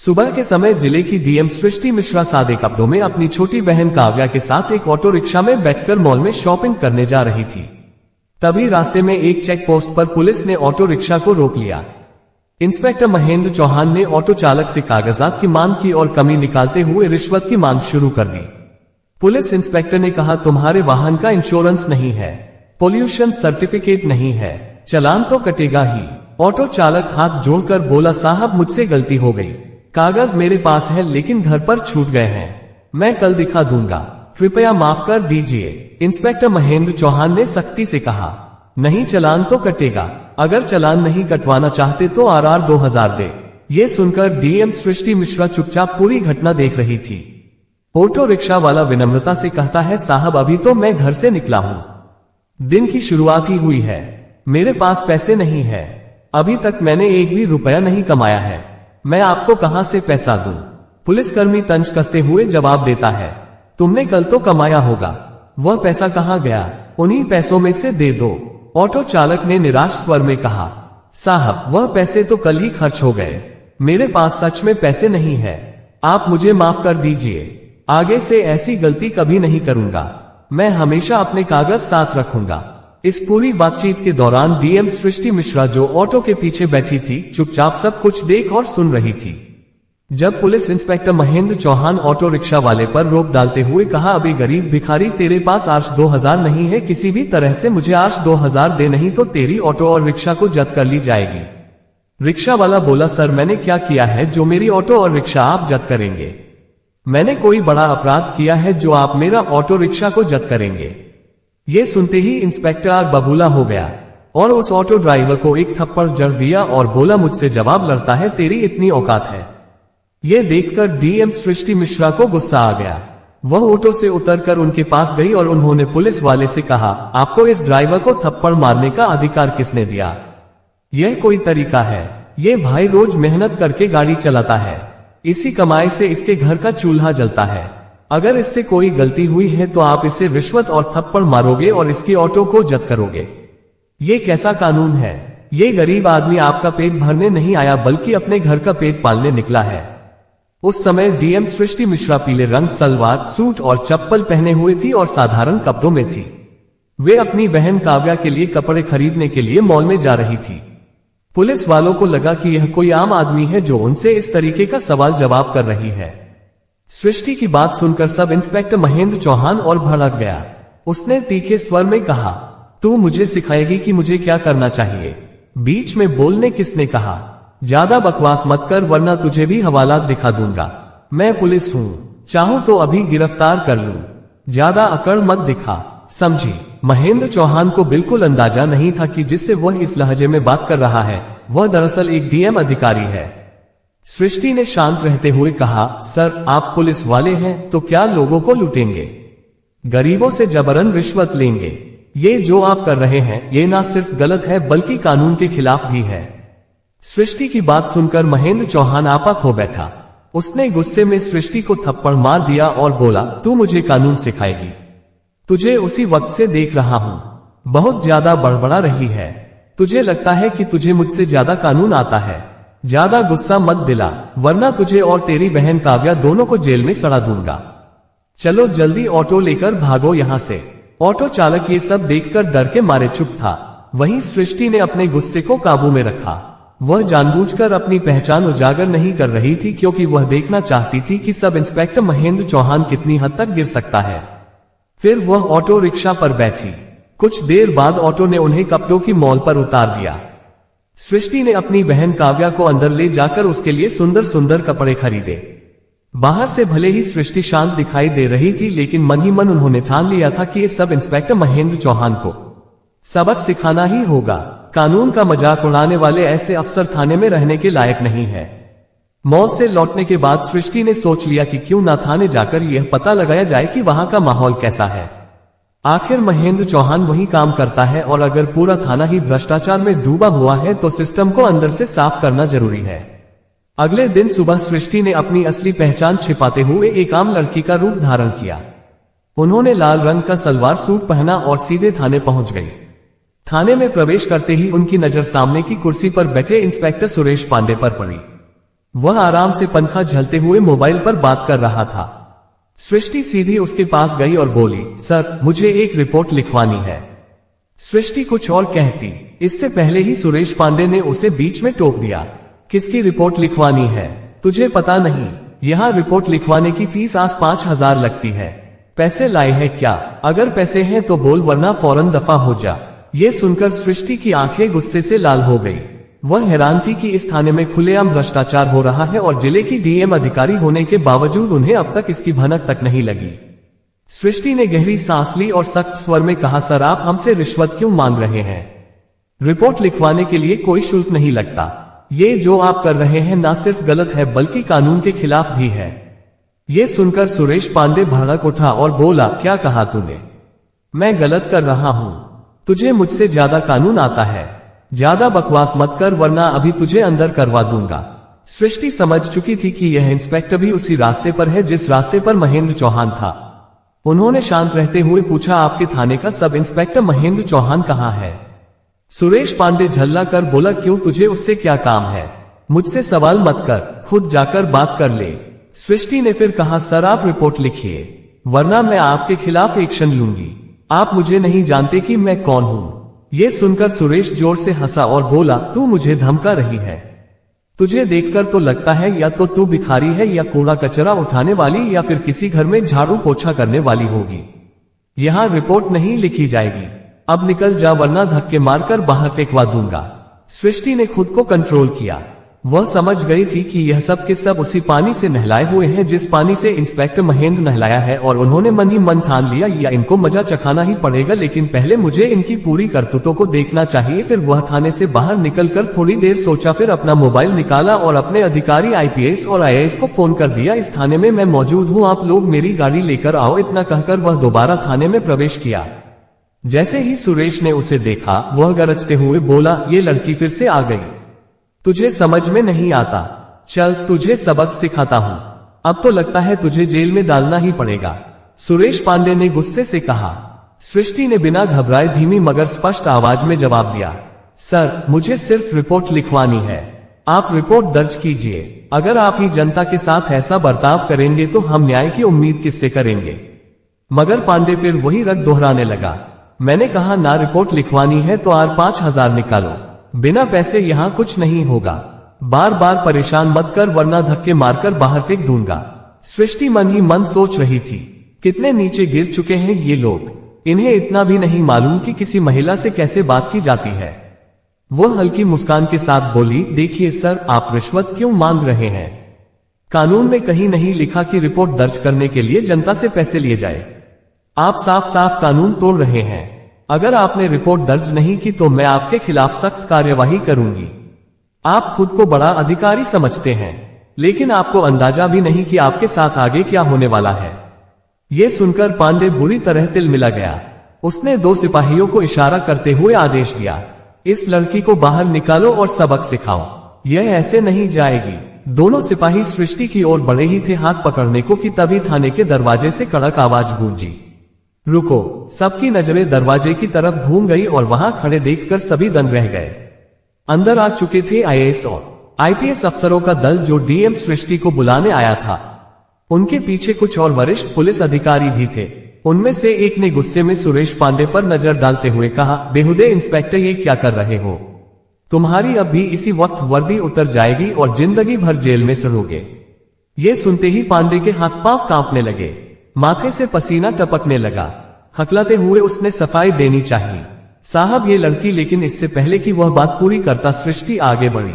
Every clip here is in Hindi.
सुबह के समय जिले की डीएम सृष्टि मिश्रा सादे कपड़ों में अपनी छोटी बहन काव्या के साथ एक ऑटो रिक्शा में बैठकर मॉल में शॉपिंग करने जा रही थी। तभी रास्ते में एक चेक पोस्ट पर पुलिस ने ऑटो रिक्शा को रोक लिया। इंस्पेक्टर महेंद्र चौहान ने ऑटो चालक से कागजात की मांग की और कमी निकालते हुए रिश्वत की मांग शुरू कर दी। पुलिस इंस्पेक्टर ने कहा, तुम्हारे वाहन का इंश्योरेंस नहीं है, पोल्यूशन सर्टिफिकेट नहीं है, चालान तो कटेगा ही। ऑटो चालक हाथ जोड़कर बोला, साहब मुझसे गलती हो गई, कागज मेरे पास है लेकिन घर पर छूट गए हैं, मैं कल दिखा दूंगा, कृपया माफ कर दीजिए। इंस्पेक्टर महेंद्र चौहान ने सख्ती से कहा, नहीं चालान तो कटेगा, अगर चालान नहीं कटवाना चाहते तो आरआर 2000 दे। ये सुनकर डीएम सृष्टि मिश्रा चुपचाप पूरी घटना देख रही थी। ऑटो रिक्शा वाला विनम्रता से कहता है, साहब अभी तो मैं घर से निकला हूं, दिन की शुरुआत ही हुई है, मेरे पास पैसे नहीं है, अभी तक मैंने एक भी रुपया नहीं कमाया है, मैं आपको कहां से पैसा दूं। पुलिसकर्मी तंज कसते हुए जवाब देता है, तुमने कल तो कमाया होगा, वह पैसा कहां गया, उन्हीं पैसों में से दे दो। ऑटो चालक ने निराश स्वर में कहा, साहब वह पैसे तो कल ही खर्च हो गए, मेरे पास सच में पैसे नहीं है, आप मुझे माफ कर दीजिए, आगे से ऐसी गलती कभी नहीं करूंगा, मैं हमेशा अपने कागज साथ रखूंगा। इस पूरी बातचीत के दौरान डीएम सृष्टि मिश्रा जो ऑटो के पीछे बैठी थी चुपचाप सब कुछ देख और सुन रही थी। जब police inspector Mahendra Chauhan auto rickshaw वाले पर रोक डालते हुए कहा, अभी गरीब भिखारी तेरे पास आर्श 2000 नहीं है, किसी भी तरह से मुझे आर्श 2000 दे, नहीं तो तेरी ऑटो और रिक्शा को जब्त कर ली जाएगी। रिक्शा वाला बोला, सर मैंने क्या किया है जो मेरी ऑटो और रिक्शा आप जब्त करेंगे, मैंने कोई बड़ा अपराध किया है जो आप मेरा ऑटो रिक्शा को जब्त करेंगे। ये सुनते ही इंस्पेक्टर आग बबूला हो गया और उस ऑटो ड्राइवर को एक थप्पड़ जड़ दिया और बोला, मुझसे जवाब लड़ता है, तेरी इतनी औकात है। ये देखकर डीएम सृष्टि मिश्रा को गुस्सा आ गया। वह ऑटो से उतरकर उनके पास गई और उन्होंने पुलिस वाले से कहा, आपको इस ड्राइवर को थप्पड़ मारने का अधिकार किसने दिया, यह कोई तरीका है? ये भाई रोज मेहनत करके गाड़ी चलाता है, इसी कमाई से इसके घर का चूल्हा जलता है, अगर इससे कोई गलती हुई है तो आप इसे रिश्वत और थप्पड़ मारोगे और इसकी ऑटो को जब्त करोगे। ये कैसा कानून है? ये गरीब आदमी आपका पेट भरने नहीं आया बल्कि अपने घर का पेट पालने निकला है। उस समय डीएम सृष्टि मिश्रा पीले रंग सलवार सूट और चप्पल पहने हुए थी और साधारण कपड़ों में थी। वे अपनी बहन काव्या के लिए कपड़े खरीदने के लिए मॉल में जा रही थी। पुलिस वालों को लगा कि यह कोई आम आदमी है जो उनसे इस तरीके का सवाल जवाब कर रही है। सृष्टि की बात सुनकर सब इंस्पेक्टर महेंद्र चौहान और भड़क गया। उसने तीखे स्वर में कहा, तू मुझे सिखाएगी कि मुझे क्या करना चाहिए? बीच में बोलने किसने कहा? ज्यादा बकवास मत कर वरना तुझे भी हवालात दिखा दूंगा। मैं पुलिस हूँ, चाहूं तो अभी गिरफ्तार कर लूं। ज्यादा अकड़ मत दिखा, समझी? महेंद्र चौहान को बिल्कुल अंदाजा नहीं था कि जिससे वह इस लहजे में बात कर रहा है वह दरअसल एक डीएम अधिकारी है। सृष्टि ने शांत रहते हुए कहा, सर आप पुलिस वाले हैं तो क्या लोगों को लूटेंगे, गरीबों से जबरन रिश्वत लेंगे? ये जो आप कर रहे हैं ये ना सिर्फ गलत है बल्कि कानून के खिलाफ भी है। सृष्टि की बात सुनकर महेंद्र चौहान आपा खो बैठा। उसने गुस्से में सृष्टि को थप्पड़ मार दिया और बोला, तू मुझे कानून सिखाएगी? तुझे उसी वक्त से देख रहा हूं, बहुत ज्यादा बड़बड़ा रही है। तुझे लगता है कि तुझे मुझसे ज्यादा कानून आता है? ज्यादा गुस्सा मत दिला वरना तुझे और तेरी बहन काव्या दोनों को जेल में सड़ा दूंगा। चलो जल्दी ऑटो लेकर भागो यहां से। ऑटो चालक ये सब देखकर डर के मारे चुप था। वहीं सृष्टि ने अपने गुस्से को काबू में रखा। वह जानबूझकर अपनी पहचान उजागर नहीं कर रही थी क्योंकि वह देखना चाहती थी कि सब इंस्पेक्टर महेंद्र चौहान कितनी हद तक गिर सकता है। फिर वह ऑटो रिक्शा पर बैठी। कुछ देर बाद ऑटो ने उन्हें कपड़ों की मॉल पर उतार दिया। सृष्टि ने अपनी बहन काव्या को अंदर ले जाकर उसके लिए सुंदर सुंदर कपड़े खरीदे। बाहर से भले ही सृष्टि शांत दिखाई दे रही थी लेकिन मन ही मन उन्होंने ठान लिया था कि इस सब इंस्पेक्टर महेंद्र चौहान को सबक सिखाना ही होगा। कानून का मजाक उड़ाने वाले ऐसे अफसर थाने में रहने के लायक नहीं है। मॉल से लौटने के बाद सृष्टि ने सोच लिया कि क्यों ना थाने जाकर यह पता लगाया जाए कि वहां का माहौल कैसा है। आखिर महेंद्र चौहान वही काम करता है और अगर पूरा थाना ही भ्रष्टाचार में डूबा हुआ है तो सिस्टम को अंदर से साफ करना जरूरी है। अगले दिन सुबह सृष्टि ने अपनी असली पहचान छिपाते हुए एक आम लड़की का रूप धारण किया। उन्होंने लाल रंग का सलवार सूट पहना और सीधे थाने पहुंच गई। थाने में प्रवेश करते ही उनकी नजर सामने की कुर्सी पर बैठे इंस्पेक्टर सुरेश पांडे पर पड़ी। वह आराम से पंखा झलते हुए मोबाइल पर बात कर रहा था। सृष्टि सीधी उसके पास गई और बोली, सर मुझे एक रिपोर्ट लिखवानी है। सृष्टि कुछ और कहती, इससे पहले ही सुरेश पांडे ने उसे बीच में टोक दिया। किसकी रिपोर्ट लिखवानी है? तुझे पता नहीं, यहाँ रिपोर्ट लिखवाने की फीस आज 5,000 लगती है। पैसे लाए हैं क्या? अगर पैसे हैं तो बोल, वरना फौरन दफा हो जा। ये सुनकर सृष्टि की आंखें गुस्से से लाल हो गई। वह हैरान थी कि इस थाने में खुलेआम भ्रष्टाचार हो रहा है और जिले की डीएम अधिकारी होने के बावजूद उन्हें अब तक इसकी भनक तक नहीं लगी। सृष्टि ने गहरी सांस ली और सख्त स्वर में कहा, सर आप हमसे रिश्वत क्यों मांग रहे हैं? रिपोर्ट लिखवाने के लिए कोई शुल्क नहीं लगता। ये जो आप कर रहे हैं ना सिर्फ गलत है बल्कि कानून के खिलाफ भी है। ये सुनकर सुरेश पांडे भड़क उठा और बोला, क्या कहा तूने? मैं गलत कर रहा हूं? तुझे मुझसे ज्यादा कानून आता है। ज्यादा बकवास मत कर वरना अभी तुझे अंदर करवा दूंगा। सृष्टि समझ चुकी थी कि यह इंस्पेक्टर भी उसी रास्ते पर है जिस रास्ते पर महेंद्र चौहान था। उन्होंने शांत रहते हुए पूछा, आपके थाने का सब इंस्पेक्टर महेंद्र चौहान कहाँ है? सुरेश पांडे झल्ला कर बोला, क्यों, तुझे उससे क्या काम है? मुझसे सवाल मत कर, खुद जाकर बात कर ले। सृष्टि ने फिर कहा, सर आप रिपोर्ट लिखिए वरना मैं आपके खिलाफ एक्शन लूंगी। आप मुझे नहीं जानते कि मैं कौन हूं। ये सुनकर सुरेश जोर से हंसा और बोला, तू मुझे धमका रही है? तुझे देखकर तो लगता है या तो तू भिखारी है या कूड़ा कचरा उठाने वाली या फिर किसी घर में झाड़ू पोछा करने वाली होगी। यहाँ रिपोर्ट नहीं लिखी जाएगी। अब निकल जा वरना धक्के मारकर बाहर फेंकवा दूंगा। सृष्टि ने खुद को कंट्रोल किया। वह समझ गई थी कि यह सब के सब उसी पानी से नहलाए हुए हैं जिस पानी से इंस्पेक्टर महेंद्र नहलाया है और उन्होंने मन ही मन ठान लिया या इनको मजा चखाना ही पड़ेगा, लेकिन पहले मुझे इनकी पूरी करतूतों को देखना चाहिए। फिर वह थाने से बाहर निकलकर थोड़ी देर सोचा, फिर अपना मोबाइल निकाला और अपने अधिकारी आईपीएस और आईएएस को फोन कर दिया, इस थाने में मैं मौजूद हूँ, आप लोग मेरी गाड़ी लेकर आओ। इतना कहकर वह दोबारा थाने में प्रवेश किया। जैसे ही सुरेश ने उसे देखा वह गरजते हुए बोला, ये लड़की फिर से आ गई। तुझे समझ में नहीं आता? चल तुझे सबक सिखाता हूं। अब तो लगता है तुझे जेल में डालना ही पड़ेगा, सुरेश पांडे ने गुस्से से कहा। सृष्टि ने बिना घबराए धीमी मगर स्पष्ट आवाज में जवाब दिया, सर मुझे सिर्फ रिपोर्ट लिखवानी है। आप रिपोर्ट दर्ज कीजिए। अगर आप ही जनता के साथ ऐसा बर्ताव करेंगे तो हम न्याय की उम्मीद किससे करेंगे? मगर पांडे फिर वही रट दोहराने लगा, मैंने कहा ना रिपोर्ट लिखवानी है तो और 5,000 निकालो। बिना पैसे यहाँ कुछ नहीं होगा। बार बार परेशान मत कर वरना धक्के मारकर बाहर फेंक दूंगा। सृष्टि मन ही मन सोच रही थी, कितने नीचे गिर चुके हैं ये लोग। इन्हें इतना भी नहीं मालूम कि किसी महिला से कैसे बात की जाती है। वह हल्की मुस्कान के साथ बोली, देखिए सर, आप रिश्वत क्यों मांग रहे हैं? कानून में कहीं नहीं लिखा कि रिपोर्ट दर्ज करने के लिए जनता से पैसे लिए जाए। आप साफ साफ कानून तोड़ रहे हैं। अगर आपने रिपोर्ट दर्ज नहीं की तो मैं आपके खिलाफ सख्त कार्यवाही करूंगी। आप खुद को बड़ा अधिकारी समझते हैं, लेकिन आपको अंदाजा भी नहीं कि आपके साथ आगे क्या होने वाला है। यह सुनकर पांडे बुरी तरह तिलमिला गया। उसने 2 सिपाहियों को इशारा करते हुए आदेश दिया, इस लड़की को बाहर निकालो और सबक सिखाओ। यह ऐसे नहीं जाएगी। दोनों सिपाही सृष्टि की ओर बढ़े ही थे हाथ पकड़ने को कि तभी थाने के दरवाजे से कड़क आवाज गूंजी, रुको। सबकी नजरें दरवाजे की तरफ घूम गई और वहां खड़े देखकर सभी दंग रह गए। अंदर आ चुके थे आईएएस और आईपीएस अफसरों का दल जो डीएम सृष्टि को बुलाने आया था। उनके पीछे कुछ और वरिष्ठ पुलिस अधिकारी भी थे। उनमें से एक ने गुस्से में सुरेश पांडे पर नजर डालते हुए कहा, बेहुदे इंस्पेक्टर ये क्या कर रहे हो? तुम्हारी अब भी इसी वक्त वर्दी उतर जाएगी और जिंदगी भर जेल में सड़ोगे। ये सुनते ही पांडे के हाथ पांव कांपने लगे, माथे से पसीना टपकने लगा। हकलाते हुए उसने सफाई देनी चाहिए, साहब ये लड़की। लेकिन इससे पहले कि वह बात पूरी करता सृष्टि आगे बढ़ी।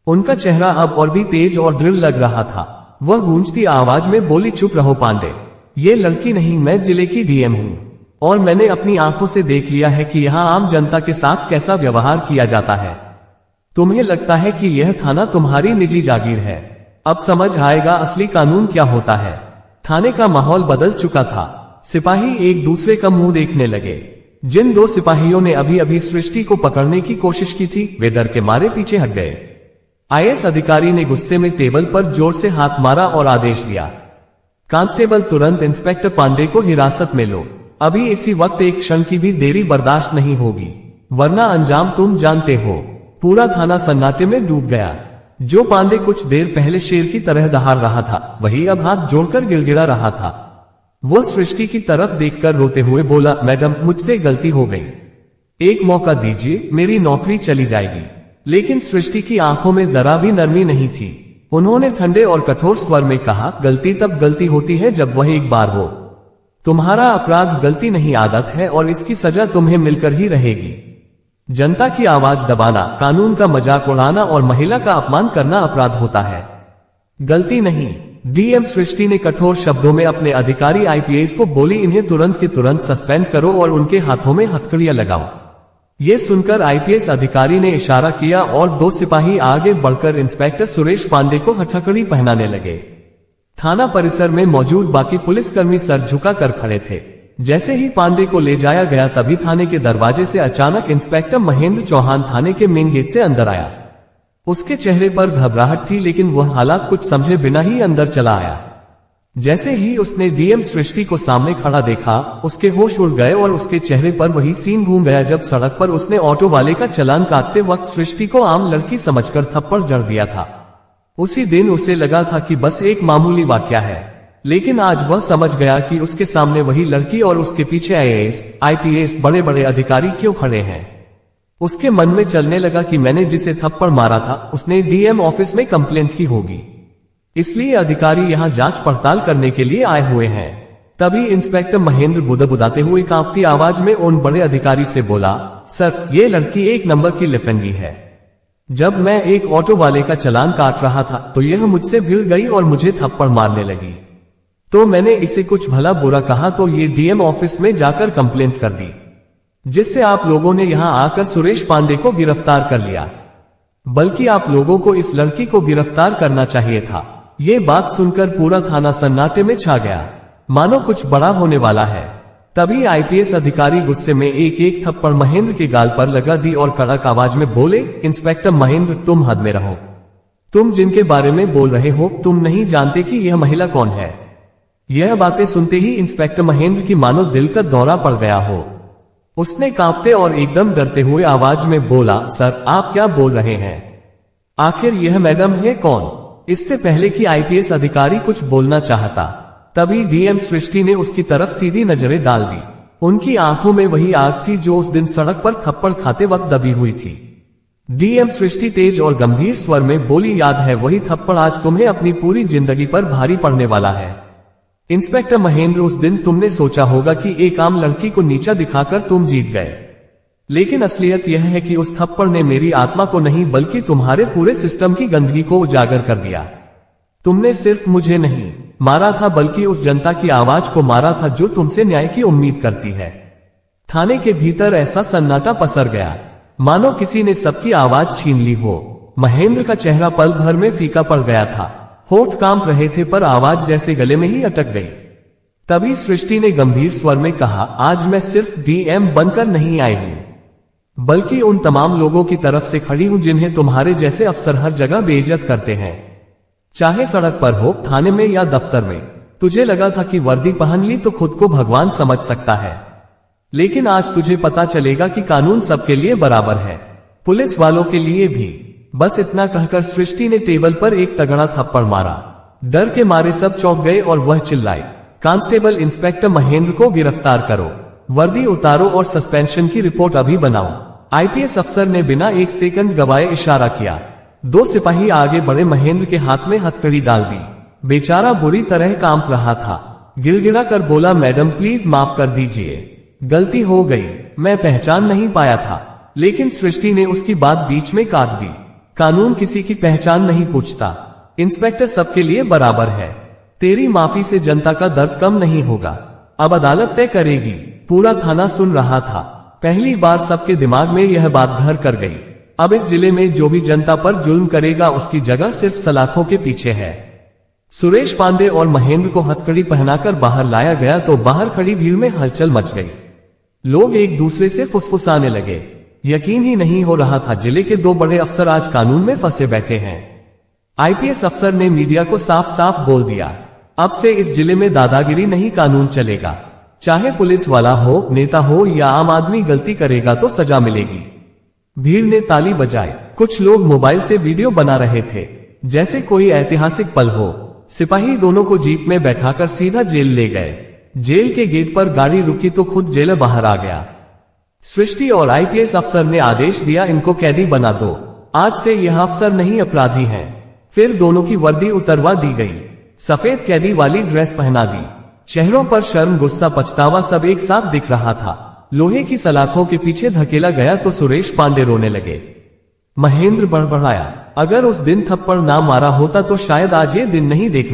उनका चेहरा अब और भी तेज और दृढ़ लग रहा था। वह गूंजती आवाज में बोली, चुप रहो पांडे, ये लड़की नहीं, मैं जिले की डीएम हूँ और मैंने अपनी आंखों से देख लिया है कि यहाँ आम जनता के साथ कैसा व्यवहार किया जाता है। तुम्हें लगता है कि यह थाना तुम्हारी निजी जागीर है। अब समझ आएगा असली कानून क्या होता है। थाने का माहौल बदल चुका था। सिपाही एक दूसरे का मुंह देखने लगे। जिन 2 सिपाहियों ने अभी अभी सृष्टि को पकड़ने की कोशिश की थी वे डर के मारे पीछे हट गए। आईएएस अधिकारी ने गुस्से में टेबल पर जोर से हाथ मारा और आदेश दिया, कांस्टेबल तुरंत इंस्पेक्टर पांडे को हिरासत में लो। अभी इसी वक्त एक क्षण की भी देरी बर्दाश्त नहीं होगी, वरना अंजाम तुम जानते हो। पूरा थाना सन्नाटे में डूब गया। जो पांडे कुछ देर पहले शेर की तरह दहाड़ रहा था, वही अब हाथ जोड़कर गिड़गिड़ा रहा था। वह सृष्टि की तरफ देखकर रोते हुए बोला, मैडम मुझसे गलती हो गई, एक मौका दीजिए, मेरी नौकरी चली जाएगी। लेकिन सृष्टि की आंखों में जरा भी नरमी नहीं थी। उन्होंने ठंडे और कठोर स्वर में कहा, गलती तब गलती होती है जब वह एक बार हो। तुम्हारा अपराध गलती नहीं आदत है और इसकी सजा तुम्हें मिलकर ही रहेगी। जनता की आवाज दबाना, कानून का मजाक उड़ाना और महिला का अपमान करना अपराध होता है, गलती नहीं। डीएम सृष्टि ने कठोर शब्दों में अपने अधिकारी आईपीएस को बोली, इन्हें तुरंत के तुरंत सस्पेंड करो और उनके हाथों में हथकड़ियां लगाओ। ये सुनकर आईपीएस अधिकारी ने इशारा किया और 2 सिपाही आगे बढ़कर इंस्पेक्टर सुरेश पांडे को हथकड़ी पहनाने लगे। थाना परिसर में मौजूद बाकी पुलिसकर्मी सर झुकाकर खड़े थे। जैसे ही पांडे को ले जाया गया, तभी थाने के दरवाजे से अचानक इंस्पेक्टर महेंद्र चौहान थाने के मेन गेट से अंदर आया। उसके चेहरे पर घबराहट थी, लेकिन वह हालात कुछ समझे बिना ही अंदर चला आया। जैसे ही उसने डीएम सृष्टि को सामने खड़ा देखा, उसके होश उड़ गए और उसके चेहरे पर वही सीन घूम गया जब सड़क पर उसने ऑटो वाले का चालान काटते वक्त सृष्टि को आम लड़की समझकर थप्पड़ जड़ दिया था। उसी दिन उसे लगा था कि बस एक मामूली वाकया है, लेकिन आज वह समझ गया कि उसके सामने वही लड़की और उसके पीछे आईएएस, आईपीएस बड़े बड़े अधिकारी क्यों खड़े हैं। उसके मन में चलने लगा कि मैंने जिसे थप्पड़ मारा था उसने डीएम ऑफिस में कंप्लेंट की होगी, इसलिए अधिकारी यहां जांच पड़ताल करने के लिए आए हुए हैं। तभी इंस्पेक्टर महेंद्र बुदबुदाते हुए कांपती आवाज में उन बड़े अधिकारी से बोला, सर ये लड़की 1 नंबर की लिफंगी है। जब मैं एक ऑटो वाले का चालान काट रहा था तो यह मुझसे भिड़ गई और मुझे थप्पड़ मारने लगी, तो मैंने इसे कुछ भला बुरा कहा तो ये डीएम ऑफिस में जाकर कंप्लेंट कर दी, जिससे आप लोगों ने यहां आकर सुरेश पांडे को गिरफ्तार कर लिया। बल्कि आप लोगों को इस लड़की को गिरफ्तार करना चाहिए था। ये बात सुनकर पूरा थाना सन्नाटे में छा गया, मानो कुछ बड़ा होने वाला है। तभी आईपीएस अधिकारी गुस्से में एक एक थप्पड़ महेंद्र के गाल पर लगा दी और कड़क आवाज में बोले, इंस्पेक्टर महेंद्र तुम हद में रहो। तुम जिनके बारे में बोल रहे हो, तुम नहीं जानते कि यह महिला कौन है। यह बातें सुनते ही इंस्पेक्टर महेंद्र की मानो दिल का दौरा पड़ गया हो। उसने कांपते और एकदम डरते हुए आवाज में बोला, सर आप क्या बोल रहे हैं, आखिर यह मैडम है कौन। इससे पहले कि आईपीएस अधिकारी कुछ बोलना चाहता, तभी डीएम सृष्टि ने उसकी तरफ सीधी नजरें डाल दी। उनकी आंखों में वही आग थी जो उस दिन सड़क पर थप्पड़ खाते वक्त दबी हुई थी। डीएम सृष्टि तेज और गंभीर स्वर में बोली, याद है वही थप्पड़ आज तुम्हें अपनी पूरी जिंदगी पर भारी पड़ने वाला है। इंस्पेक्टर महेंद्र, उस दिन तुमने सोचा होगा कि एक आम लड़की को नीचा दिखाकर तुम जीत गए, लेकिन असलियत यह है कि उस थप्पड़ ने मेरी आत्मा को नहीं बल्कि तुम्हारे पूरे सिस्टम की गंदगी को उजागर कर दिया। तुमने सिर्फ मुझे नहीं मारा था बल्कि उस जनता की आवाज को मारा था जो तुमसे न्याय की उम्मीद करती है। थाने के भीतर ऐसा सन्नाटा पसर गया मानो किसी ने सबकी आवाज छीन ली हो। महेंद्र का चेहरा पल भर में फीका पड़ गया था, होठ कांप रहे थे पर आवाज जैसे गले में ही अटक गई। तभी सृष्टि ने गंभीर स्वर में कहा, आज मैं सिर्फ डीएम बनकर नहीं आई हूं, बल्कि उन तमाम लोगों की तरफ से खड़ी हूं जिन्हें तुम्हारे जैसे अफसर हर जगह बेइज्जत करते हैं, चाहे सड़क पर हो, थाने में या दफ्तर में। तुझे लगा था कि वर्दी पहन ली तो खुद को भगवान समझ सकता है, लेकिन आज तुझे पता चलेगा कि कानून सबके लिए बराबर है, पुलिस वालों के लिए भी। बस इतना कहकर सृष्टि ने टेबल पर एक तगड़ा थप्पड़ मारा। डर के मारे सब चौंक गए और वह चिल्लाई, कांस्टेबल इंस्पेक्टर महेंद्र को गिरफ्तार करो, वर्दी उतारो और सस्पेंशन की रिपोर्ट अभी बनाओ। आईपीएस अफसर ने बिना एक सेकंड गवाए इशारा किया। 2 सिपाही आगे बढ़े, महेंद्र के हाथ में हथकड़ी डाल दी। बेचारा बुरी तरह कांप रहा था, गिड़गिड़ा कर बोला, मैडम प्लीज माफ कर दीजिए, गलती हो गई, मैं पहचान नहीं पाया था। लेकिन सृष्टि ने उसकी बात बीच में काट दी। कानून किसी की पहचान नहीं पूछता, इंस्पेक्टर सबके लिए बराबर है। तेरी माफी से जनता का दर्द कम नहीं होगा, अब अदालत तय करेगी। पूरा थाना सुन रहा था, पहली बार सबके दिमाग में यह बात घर कर गई। अब इस जिले में जो भी जनता पर जुल्म करेगा उसकी जगह सिर्फ सलाखों के पीछे है। सुरेश पांडे और महेंद्र को हथकड़ी पहनाकर बाहर लाया गया तो बाहर खड़ी भीड़ में हलचल मच गई। लोग एक दूसरे से फुसफुसाने लगे। यकीन ही नहीं हो रहा था जिले के 2 बड़े अफसर आज कानून में फंसे बैठे हैं। आईपीएस अफसर ने मीडिया को साफ साफ बोल दिया, अब से इस जिले में दादागिरी नहीं, कानून चलेगा। चाहे पुलिस वाला हो, नेता हो या आम आदमी, गलती करेगा तो सजा मिलेगी। भीड़ ने ताली बजाई। कुछ लोग मोबाइल से वीडियो बना रहे थे, जैसे कोई ऐतिहासिक पल हो। सिपाही दोनों को जीप में बैठाकर सीधा जेल ले गए। जेल के गेट पर गाड़ी रुकी तो खुद जेलर बाहर आ गया। सृष्टि और आईपीएस अफसर ने आदेश दिया, इनको कैदी बना दो, आज से यह अफसर नहीं अपराधी हैं। फिर दोनों की वर्दी उतरवा दी गई, सफेद कैदी वाली ड्रेस पहना दी। चेहरों पर शर्म, गुस्सा, पछतावा सब एक साथ दिख रहा था। लोहे की सलाखों के पीछे धकेला गया तो सुरेश पांडे रोने लगे। महेंद्र बड़बड़ाया, अगर उस दिन थप्पड़ ना मारा होता तो शायद आज ये दिन नहीं देखना